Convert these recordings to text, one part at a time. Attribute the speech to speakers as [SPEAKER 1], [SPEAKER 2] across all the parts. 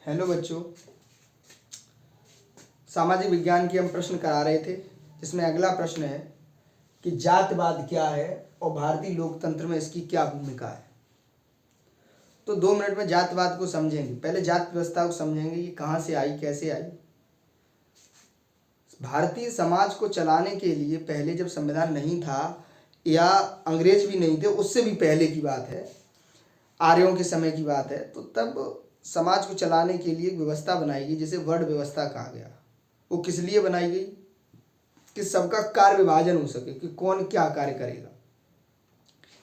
[SPEAKER 1] Hello बच्चों, सामाजिक विज्ञान की हम प्रश्न करा रहे थे, जिसमें अगला प्रश्न है कि जातिवाद क्या है और भारतीय लोकतंत्र में इसकी क्या भूमिका है। तो 2 मिनट में जातिवाद को समझेंगे। पहले जाति व्यवस्था को समझेंगे कि कहाँ से आई, कैसे आई। भारतीय समाज को चलाने के लिए पहले जब संविधान नहीं था या अंग्रेज भी नहीं थे, उससे भी पहले की बात है, आर्यों के समय की बात है, तो तब समाज को चलाने के लिए एक व्यवस्था बनाई गई जिसे वर्ण व्यवस्था कहा गया। वो किस लिए बनाई गई कि सबका कार्य विभाजन हो सके, कि कौन क्या कार्य करेगा।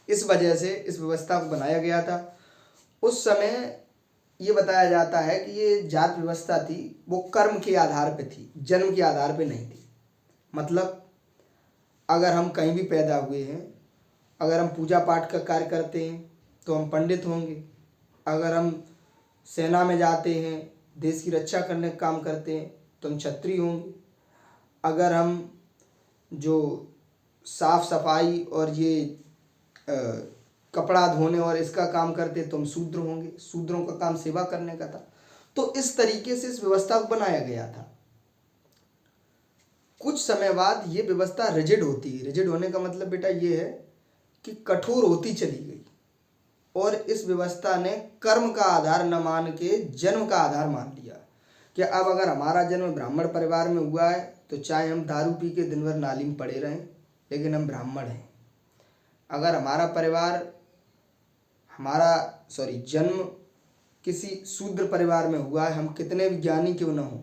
[SPEAKER 1] इस वजह से इस व्यवस्था को बनाया गया था। उस समय ये बताया जाता है कि ये जात व्यवस्था थी वो कर्म के आधार पे थी, जन्म के आधार पे नहीं थी। मतलब अगर हम कहीं भी पैदा हुए हैं, अगर हम पूजा पाठ का कार्य करते हैं तो हम पंडित होंगे। अगर हम सेना में जाते हैं, देश की रक्षा करने का काम करते हैं तो हम क्षत्रिय होंगे। अगर हम जो साफ सफाई और ये कपड़ा धोने और इसका काम करते तो हम शूद्र होंगे। शूद्रों का काम सेवा करने का था। तो इस तरीके से इस व्यवस्था को बनाया गया था। कुछ समय बाद ये व्यवस्था रिजिड होती है। रिजिड होने का मतलब बेटा ये है कि कठोर होती चली गई और इस व्यवस्था ने कर्म का आधार न मान के जन्म का आधार मान लिया कि अब अगर हमारा जन्म ब्राह्मण परिवार में हुआ है तो चाहे हम दारू पी के दिन भर नाली में पड़े रहें, लेकिन हम ब्राह्मण हैं। अगर हमारा परिवार जन्म किसी शूद्र परिवार में हुआ है, हम कितने भी ज्ञानी क्यों न हों,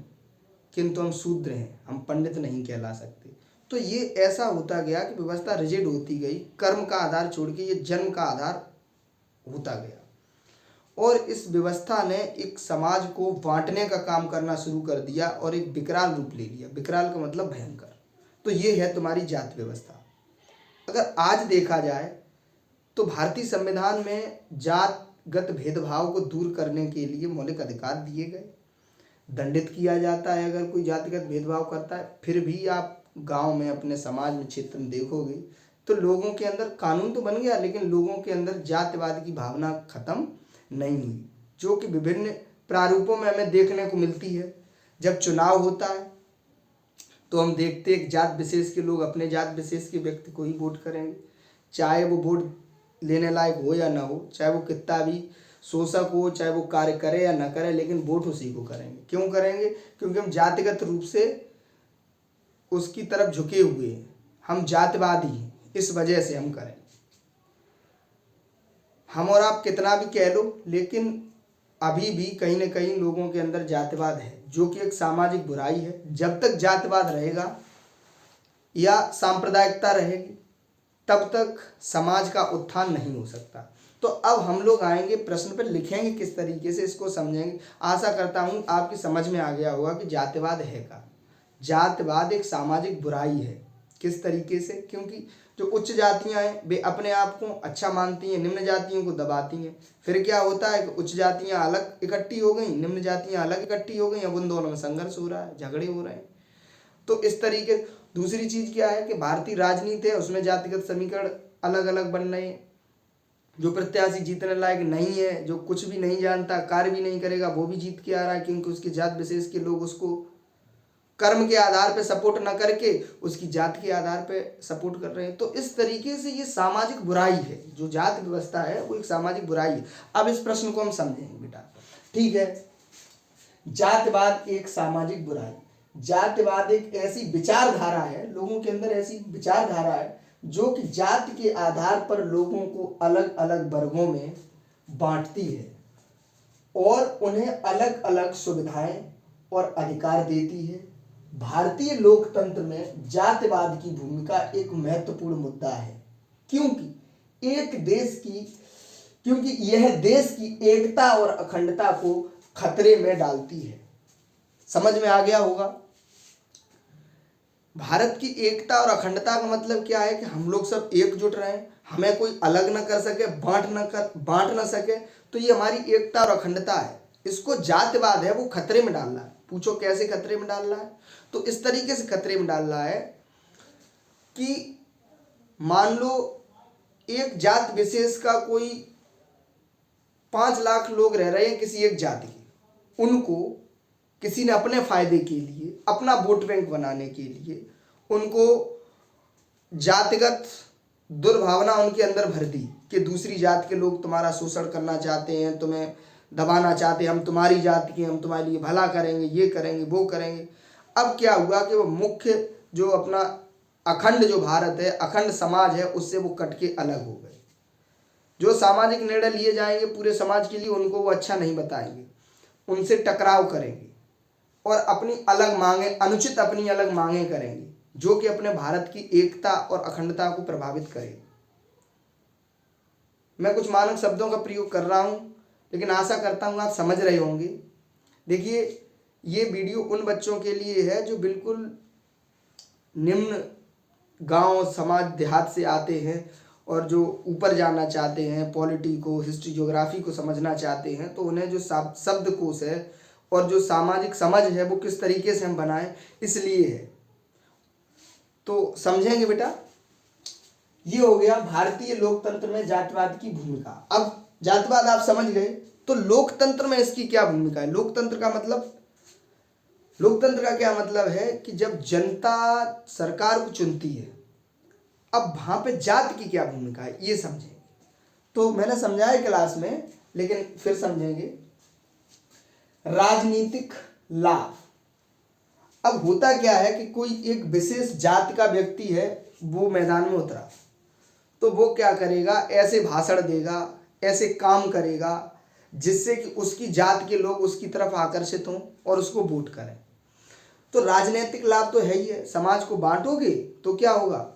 [SPEAKER 1] किंतु हम शूद्र हैं, हम पंडित नहीं कहला सकते। तो ये ऐसा होता गया कि व्यवस्था रिजिड होती गई, कर्म का आधार छोड़ के ये जन्म का आधार होता गया। और इस व्यवस्था ने एक समाज को बांटने का काम करना शुरू कर दिया और एक विकराल रूप ले लिया। विकराल का मतलब भयंकर। तो ये है तुम्हारी जाति व्यवस्था। अगर आज देखा जाए तो भारतीय संविधान में जातगत भेदभाव को दूर करने के लिए मौलिक अधिकार दिए गए। दंडित किया जाता है अगर कोई जातिगत भेदभाव करता है। फिर भी आप गांव में, अपने समाज में, क्षेत्र में देखोगे तो लोगों के अंदर कानून तो बन गया, लेकिन लोगों के अंदर जातिवाद की भावना खत्म नहीं हुई, जो कि विभिन्न प्रारूपों में हमें देखने को मिलती है। जब चुनाव होता है तो हम देखते हैं जात विशेष के लोग अपने जात विशेष के व्यक्ति को ही वोट करेंगे, चाहे वो वोट लेने लायक हो या ना हो, चाहे वो कितना भी शोषक हो, चाहे वो कार्य करे या ना करे, लेकिन वोट उसी को करेंगे। क्यों करेंगे? क्योंकि हम जातिगत रूप से उसकी तरफ झुके हुए हैं, हम जातिवादी हैं, इस वजह से हम करेंगे। हम और आप कितना भी कह लो, लेकिन अभी भी कहीं ना कहीं लोगों के अंदर जातिवाद है, जो कि एक सामाजिक बुराई है। जब तक जातिवाद रहेगा या सांप्रदायिकता रहेगी, तब तक समाज का उत्थान नहीं हो सकता। तो अब हम लोग आएंगे प्रश्न पर, लिखेंगे किस तरीके से, इसको समझेंगे। आशा करता हूं आपकी समझ में आ गया होगा कि जातिवाद है का। जातिवाद एक सामाजिक बुराई है। किस तरीके से? क्योंकि जो उच्च जातियां हैं वे अपने आप को अच्छा मानती हैं, निम्न जातियों को दबाती हैं। फिर क्या होता है कि उच्च जातियां अलग इकट्ठी हो गई, निम्न जातियां अलग इकट्ठी हो गई, अब उन दोनों में संघर्ष हो रहा है, झगड़े हो रहे हैं। तो इस तरीके। दूसरी चीज क्या है कि भारतीय राजनीति है, उसमें जातिगत समीकरण अलग अलग बन रहे हैं। जो प्रत्याशी जीतने लायक नहीं है, जो कुछ भी नहीं जानता, कार्य भी नहीं करेगा, वो भी जीत के आ रहा है, क्योंकि उसकी जात विशेष के लोग उसको कर्म के आधार पर सपोर्ट न करके उसकी जात के आधार पर सपोर्ट कर रहे हैं। तो इस तरीके से ये सामाजिक बुराई है। जो जात व्यवस्था है वो एक सामाजिक बुराई है। अब इस प्रश्न को हम समझेंगे बेटा, ठीक है। जातिवाद एक सामाजिक बुराई। जातिवाद एक ऐसी विचारधारा है, लोगों के अंदर ऐसी विचारधारा है जो कि जाति के आधार पर लोगों को अलग अलग वर्गों में बांटती है और उन्हें अलग अलग सुविधाएं और अधिकार देती है। भारतीय लोकतंत्र में जातिवाद की भूमिका एक महत्वपूर्ण मुद्दा है, क्योंकि यह देश की एकता और अखंडता को खतरे में डालती है। समझ में आ गया होगा। भारत की एकता और अखंडता का मतलब क्या है कि हम लोग सब एकजुट रहें, हमें कोई अलग न कर सके, बांट न सके। तो ये हमारी एकता और अखंडता है। इसको जातिवाद है वो खतरे में डाल रहा है। पूछो कैसे खतरे में डाल रहा है? तो इस तरीके से खतरे में डाल रहा है कि मान लो एक जात विशेष का कोई 5 लाख लोग रह रहे हैं किसी एक जाति के, उनको किसी ने अपने फायदे के लिए, अपना वोट बैंक बनाने के लिए उनको जातिगत दुर्भावना उनके अंदर भर दी कि दूसरी जात के लोग तुम्हारा शोषण करना चाहते हैं, तुम्हें दबाना चाहते हैं, हम तुम्हारी जाति के, हम तुम्हारे लिए भला करेंगे, ये करेंगे, वो करेंगे। अब क्या हुआ कि वो मुख्य जो अपना अखंड जो भारत है, अखंड समाज है, उससे वो कट के अलग हो गए। जो सामाजिक निर्णय लिए जाएंगे पूरे समाज के लिए, उनको वो अच्छा नहीं बताएंगे, उनसे टकराव करेंगे और अपनी अलग मांगे, अनुचित अपनी अलग मांगे करेंगे, जो कि अपने भारत की एकता और अखंडता को प्रभावित करेगी। मैं कुछ मानक शब्दों का प्रयोग कर रहा हूं, लेकिन आशा करता हूं आप समझ रहे होंगे। देखिए, ये वीडियो उन बच्चों के लिए है जो बिल्कुल निम्न गांव, समाज, देहात से आते हैं और जो ऊपर जाना चाहते हैं, पॉलिटी को, हिस्ट्री, ज्योग्राफी को समझना चाहते हैं, तो उन्हें जो शब्दकोश है और जो सामाजिक समझ है वो किस तरीके से हम बनाएं, इसलिए है। तो समझेंगे बेटा। ये हो गया भारतीय लोकतंत्र में जातिवाद की भूमिका। अब जातिवाद आप समझ गए, तो लोकतंत्र में इसकी क्या भूमिका है। लोकतंत्र का मतलब है कि जब जनता सरकार को चुनती है, अब वहां पे जाति की क्या भूमिका है ये समझेंगे। तो मैंने समझाया क्लास में, लेकिन फिर समझेंगे। राजनीतिक लाभ। अब होता क्या है कि कोई एक विशेष जाति का व्यक्ति है, वो मैदान में उतरा, तो वो क्या करेगा, ऐसे भाषण देगा, ऐसे काम करेगा जिससे कि उसकी जात के लोग उसकी तरफ आकर्षित हों और उसको वोट करें। तो राजनीतिक लाभ तो है ही है। समाज को बांटोगे तो क्या होगा,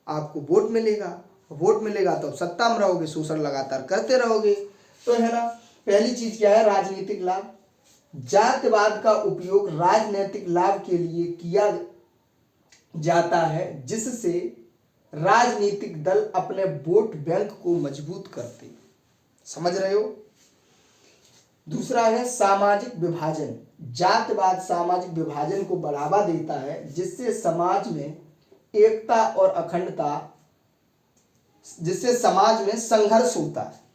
[SPEAKER 1] आपको वोट मिलेगा, वोट मिलेगा तो अब सत्ता में रहोगे, शोषण लगातार करते रहोगे। तो है ना, पहली चीज क्या है, राजनीतिक लाभ। जातिवाद का उपयोग राजनीतिक लाभ के लिए किया जाता है, जिससे राजनीतिक दल अपने वोट बैंक को मजबूत करते। समझ रहे हो। दूसरा है सामाजिक विभाजन। जातिवाद सामाजिक विभाजन को बढ़ावा देता है, जिससे समाज में एकता और अखंडता, जिससे समाज में संघर्ष होता है।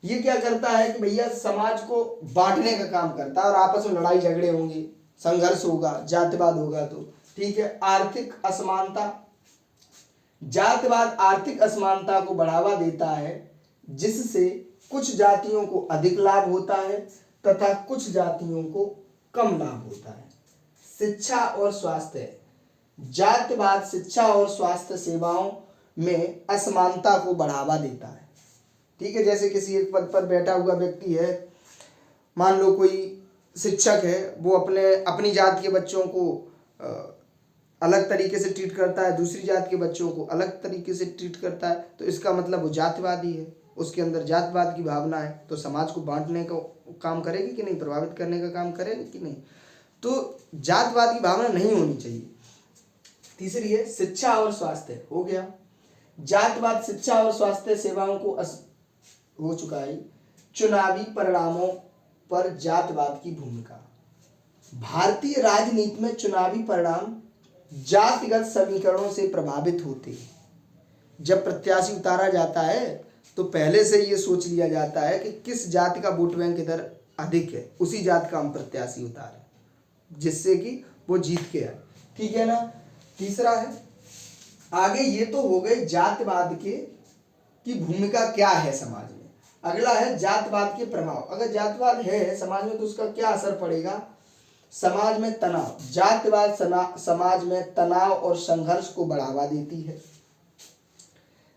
[SPEAKER 1] ये क्या करता है कि भैया समाज को बांटने का काम करता है और आपस में लड़ाई झगड़े होंगे, संघर्ष होगा, जातिवाद होगा। तो ठीक है। आर्थिक असमानता। जातिवाद आर्थिक असमानता को बढ़ावा देता है, जिससे कुछ जातियों को अधिक लाभ होता है तथा कुछ जातियों को कम लाभ होता है। शिक्षा और स्वास्थ्य। जातिवाद शिक्षा और स्वास्थ्य सेवाओं में असमानता को बढ़ावा देता है। ठीक है। जैसे किसी एक पद पर बैठा हुआ व्यक्ति है, मान लो कोई शिक्षक है, वो अपनी जात के बच्चों को अलग तरीके से ट्रीट करता है, दूसरी जात के बच्चों को अलग तरीके से ट्रीट करता है, तो इसका मतलब वो जातिवादी है, उसके अंदर जातिवाद की भावना है। तो समाज को बांटने का काम करेगी कि नहीं, प्रभावित करने का काम करेगी कि नहीं। तो जातिवाद की भावना नहीं होनी चाहिए। तीसरी है शिक्षा और स्वास्थ्य। हो गया। जातिवाद शिक्षा और स्वास्थ्य सेवाओं को हो चुका है। चुनावी परिणामों पर जातिवाद की भूमिका। भारतीय राजनीति में चुनावी परिणाम जातिगत समीकरणों से प्रभावित होते हैं। जब प्रत्याशी उतारा जाता है तो पहले से ये सोच लिया जाता है कि किस जाति का वोट बैंक इधर अधिक है, उसी जाति का हम प्रत्याशी उतारें, जिससे कि वो जीत के आए। ठीक है ना। तीसरा है, आगे ये तो हो गए जातिवाद की भूमिका क्या है समाज में। अगला है जातिवाद के प्रभाव। अगर जातिवाद है समाज में तो उसका क्या असर पड़ेगा। समाज में तनाव। जातिवाद समाज में तनाव और संघर्ष को बढ़ावा देती है।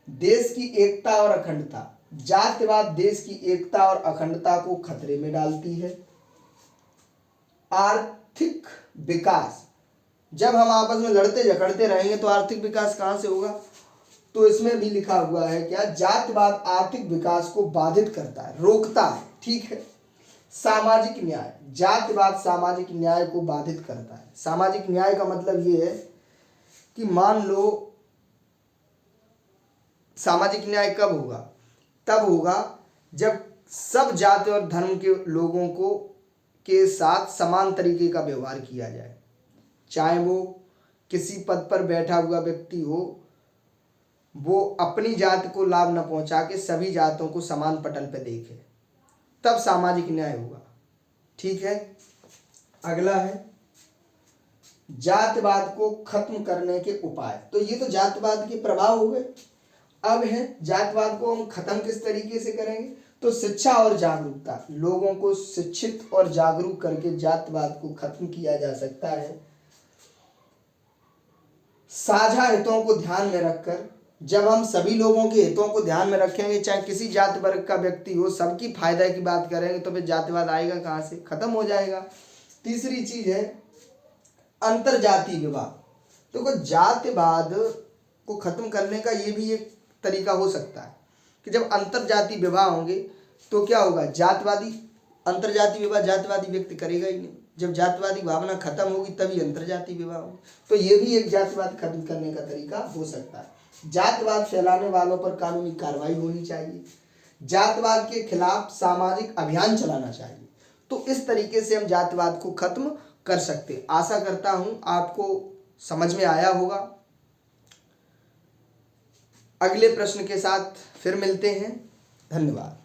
[SPEAKER 1] देश की एकता और अखंडता। जातिवाद देश की एकता और अखंडता को खतरे में डालती है। आर्थिक विकास। जब हम आपस में लड़ते झगड़ते रहेंगे तो आर्थिक विकास कहां से होगा। तो इसमें भी लिखा हुआ है क्या, जातिवाद आर्थिक विकास को बाधित करता है, रोकता है। ठीक है। सामाजिक न्याय। जातिवाद सामाजिक न्याय को बाधित करता है। सामाजिक न्याय का मतलब ये है कि मान लो, सामाजिक न्याय कब होगा, तब होगा जब सब जाति और धर्म के लोगों को के साथ समान तरीके का व्यवहार किया जाए, चाहे वो किसी पद पर बैठा हुआ व्यक्ति हो, वो अपनी जाति को लाभ न पहुंचा के सभी जातों को समान पटल पर देखे। तब सामाजिक न्याय होगा। ठीक है, अगला है जातिवाद को खत्म करने के उपाय। तो ये तो जातिवाद के प्रभाव हो गए। अब है जातिवाद को हम खत्म किस तरीके से करेंगे। तो शिक्षा और जागरूकता, लोगों को शिक्षित और जागरूक करके जातिवाद को खत्म किया जा सकता है। साझा हितों को ध्यान में रखकर, जब हम सभी लोगों के हितों को ध्यान में रखेंगे, चाहे किसी जाति वर्ग का व्यक्ति हो, सबकी फायदा की बात करेंगे, तो फिर जातिवाद आएगा कहाँ से, खत्म हो जाएगा। तीसरी चीज है अंतरजातीय विवाह। तो जातिवाद को खत्म करने का ये भी एक तरीका हो सकता है कि जब अंतरजातीय विवाह होंगे तो क्या होगा, अंतरजातीय विवाह जातिवादी व्यक्ति करेगा ही नहीं। जब जातिवादी भावना खत्म होगी तभी अंतरजातीय विवाह होगा। तो ये भी एक जातिवाद खत्म करने का तरीका हो सकता है। जातिवाद फैलाने वालों पर कानूनी कार्रवाई होनी चाहिए। जातिवाद के खिलाफ सामाजिक अभियान चलाना चाहिए। तो इस तरीके से हम जातिवाद को खत्म कर सकते। आशा करता हूं आपको समझ में आया होगा। अगले प्रश्न के साथ फिर मिलते हैं। धन्यवाद।